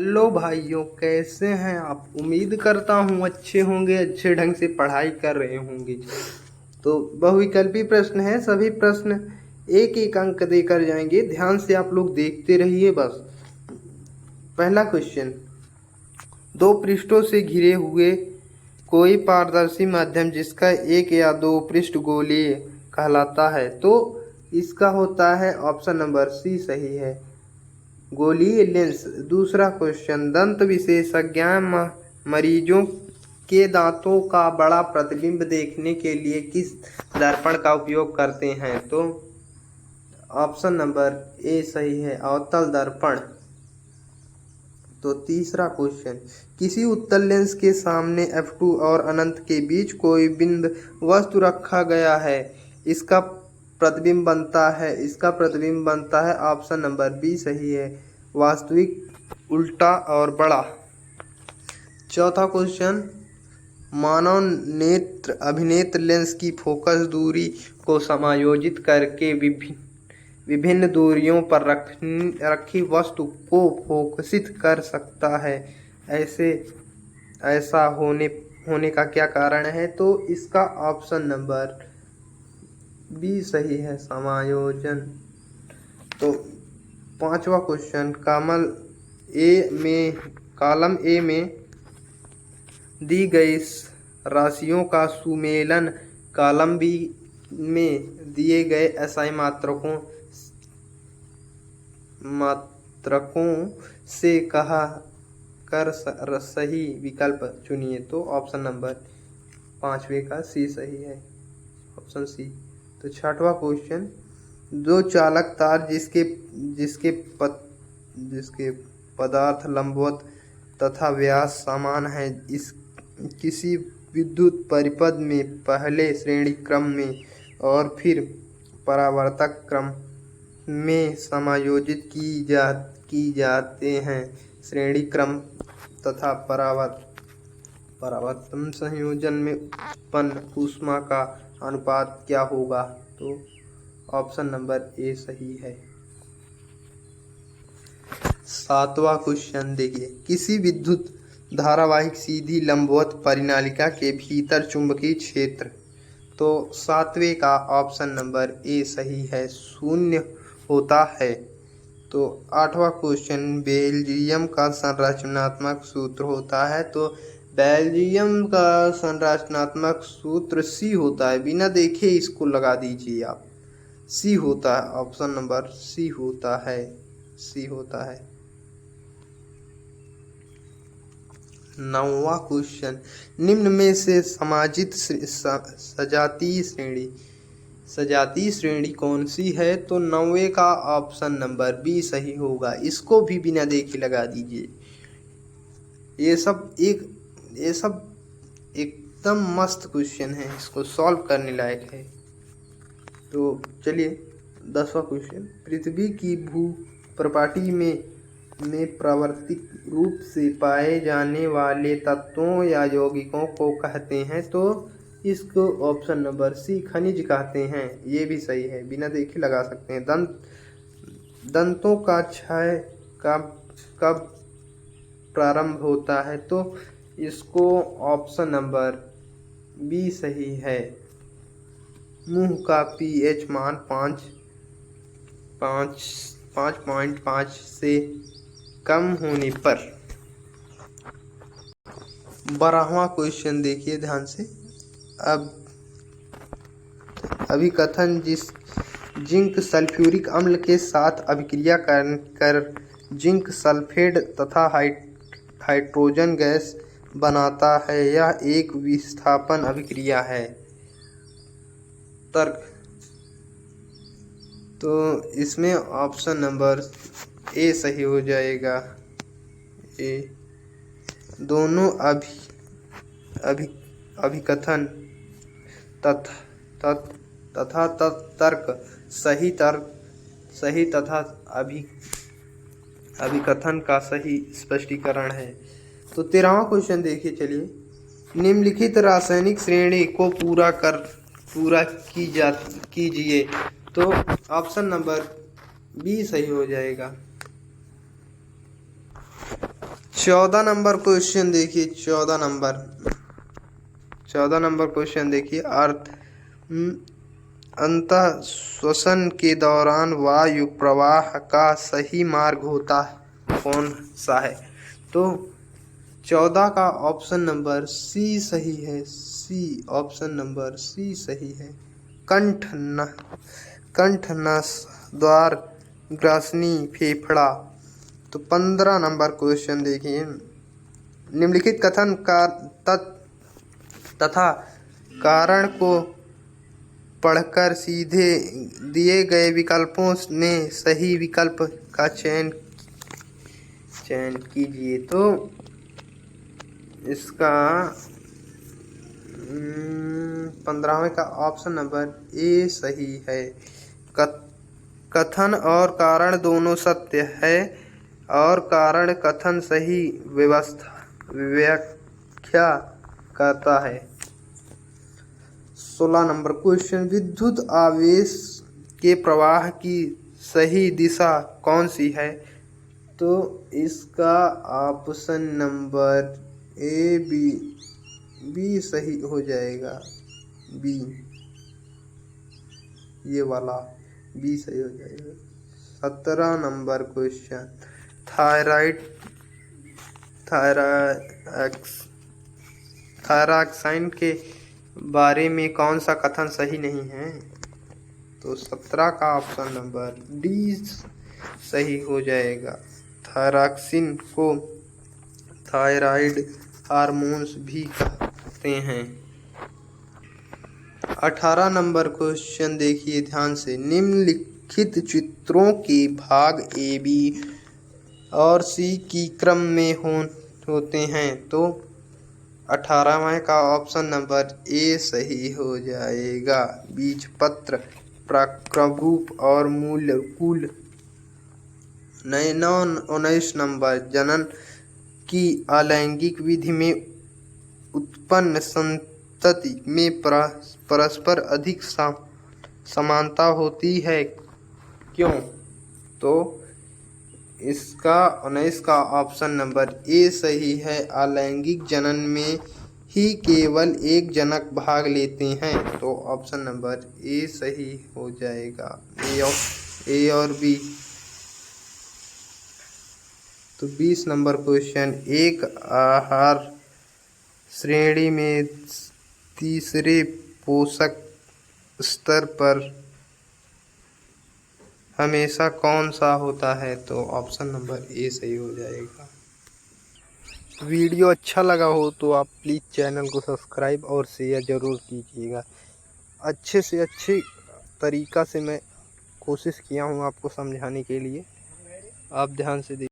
Hello भाइयों, कैसे हैं आप। उम्मीद करता हूँ अच्छे होंगे, अच्छे ढंग से पढ़ाई कर रहे होंगे। तो बहुविकल्पी प्रश्न है, सभी प्रश्न एक एक अंक देकर जाएंगे। ध्यान से आप लोग देखते रहिए बस। पहला क्वेश्चन, दो पृष्ठों से घिरे हुए कोई पारदर्शी माध्यम जिसका एक या दो पृष्ठ गोलीय कहलाता है। तो इसका होता है ऑप्शन नंबर सी सही है, गोलीय लेंस। दूसरा क्वेश्चन, दंत विशेषज्ञ मरीजों के दांतों का बड़ा प्रतिबिंब देखने के लिए किस दर्पण का उपयोग करते हैं। तो ऑप्शन नंबर ए सही है, अवतल दर्पण। तो तीसरा क्वेश्चन, किसी उत्तल लेंस के सामने f2 और अनंत के बीच कोई बिंदु वस्तु रखा गया है, इसका प्रतिबिंब बनता है ऑप्शन नंबर बी सही है, वास्तविक उल्टा और बड़ा। चौथा क्वेश्चन, मानव नेत्र अभिनेत्र लेंस की फोकस दूरी को समायोजित करके विभिन्न दूरियों पर रखी वस्तु को फोकसित कर सकता है। ऐसा होने का क्या कारण है। तो इसका ऑप्शन नंबर बी सही है, समायोजन। तो पांचवा क्वेश्चन, कॉलम ए में दी गई राशियों का सुमेलन कॉलम बी में दिए गए असाई मात्रकों से कहा कर सही विकल्प चुनिए। तो ऑप्शन नंबर पांचवे का सी सही है, ऑप्शन सी। तो छठवां क्वेश्चन, दो चालक तार जिसके पदार्थ लंबवत तथा व्यास समान है, इस किसी विद्युत परिपथ में पहले श्रेणी क्रम में और फिर परावर्तक क्रम में समायोजित की जाते हैं। श्रेणी क्रम तथा परावर्तन संयोजन में उत्पन्न ऊष्मा का अनुपात क्या होगा। तो ऑप्शन नंबर ए सही है। सातवां क्वेश्चन देखिए, किसी विद्युत धारावाहिक सीधी लंबवत परिनालिका के भीतर चुंबकीय क्षेत्र। तो सातवें का ऑप्शन नंबर ए सही है, शून्य होता है। तो आठवां क्वेश्चन, बेल्जियम का संरचनात्मक सूत्र होता है। तो बेल्जियम का संरचनात्मक सूत्र सी होता है, बिना देखे इसको लगा दीजिए आप, सी होता है, ऑप्शन नंबर सी होता है। नौवां क्वेश्चन, निम्न में से समाजित सजातीय श्रेणी कौन सी है। तो नौवे का ऑप्शन नंबर बी सही होगा, इसको भी बिना देखे लगा दीजिए। ये सब एकदम मस्त क्वेश्चन है, इसको सॉल्व करने लायक है। तो चलिए 10वां क्वेश्चन, पृथ्वी की भूप्रपाटी में प्राकृतिक रूप से पाए जाने वाले तत्वों या यौगिकों को कहते हैं। तो इसको ऑप्शन नंबर सी खनिज कहते हैं, ये भी सही है, बिना देखे लगा सकते हैं। दंतों का क्षय कब प्रारंभ होता है। तो इसको ऑप्शन नंबर बी सही है, मुंह का पीएच मान 5.5 से कम होने पर। 12वां क्वेश्चन देखिए ध्यान से। अब अभिकथन, जिंक सल्फ्यूरिक अम्ल के साथ अभिक्रिया कर जिंक सल्फेट तथा हाइड्रोजन गैस बनाता है, यह एक विस्थापन अभिक्रिया है। तर्क, तो इसमें ऑप्शन नंबर ए सही हो जाएगा, ए। दोनों अभिकथन तथा तर्क सही तथा अभिकथन का सही स्पष्टीकरण है। तो 13वां क्वेश्चन देखिए, चलिए, निम्नलिखित रासायनिक श्रेणी को पूरा कीजिए। तो ऑप्शन नंबर बी सही हो जाएगा। 14 नंबर क्वेश्चन देखिए। 14 नंबर क्वेश्चन देखिए। अंतः श्वसन के दौरान वायु प्रवाह का सही मार्ग होता कौन सा है? तो 14 का ऑप्शन नंबर सी सही है। सी, ऑप्शन नंबर सी सही है। कंठ, नस, द्वार, ग्रासनी, फेफड़ा। तो 15 नंबर क्वेश्चन देखिए। निम्नलिखित कथन का तथा कारण को पढ़कर सीधे दिए गए विकल्पों में सही विकल्प का चयन कीजिए। तो इसका 15वें का ऑप्शन नंबर ए सही है। कथन और कारण दोनों सत्य है और कारण कथन सही व्याख्या करता है। 16 नंबर क्वेश्चन। विद्युत आवेश के प्रवाह की सही दिशा कौन सी है? तो इसका ऑप्शन नंबर ए बी सही हो जाएगा। बी, ये वाला बी सही हो जाएगा। 17 नंबर क्वेश्चन। थायरॉक्साइन के बारे में कौन सा कथन सही नहीं है? तो 17 का ऑप्शन नंबर डी सही हो जाएगा। थायरॉक्सिन को थायराइड हार्मोन्स भी कहते हैं। 18 नंबर क्वेश्चन देखिए ध्यान से। निम्नलिखित चित्रों के भाग ए, बी और सी की क्रम में होते हैं। तो 18वें का ऑप्शन नंबर ए सही हो जाएगा। बीजपत्र, प्रकरूप और मूलकूल। 19 नंबर। जनन की अलैंगिक विधि में उत्पन्न संतति में परस्पर अधिक समानता होती है, क्यों? तो इसका 19 का ऑप्शन नंबर ए सही है। अलैंगिक जनन में ही केवल एक जनक भाग लेते हैं। तो ऑप्शन नंबर ए सही हो जाएगा। ए और बी। तो 20 नंबर क्वेश्चन। एक आहार श्रेणी में तीसरे पोषक स्तर पर हमेशा कौन सा होता है? तो ऑप्शन नंबर ए सही हो जाएगा। वीडियो अच्छा लगा हो तो आप प्लीज़ चैनल को सब्सक्राइब और शेयर ज़रूर कीजिएगा। अच्छे से अच्छे तरीक़ा से मैं कोशिश किया हूँ आपको समझाने के लिए, आप ध्यान से देखिए।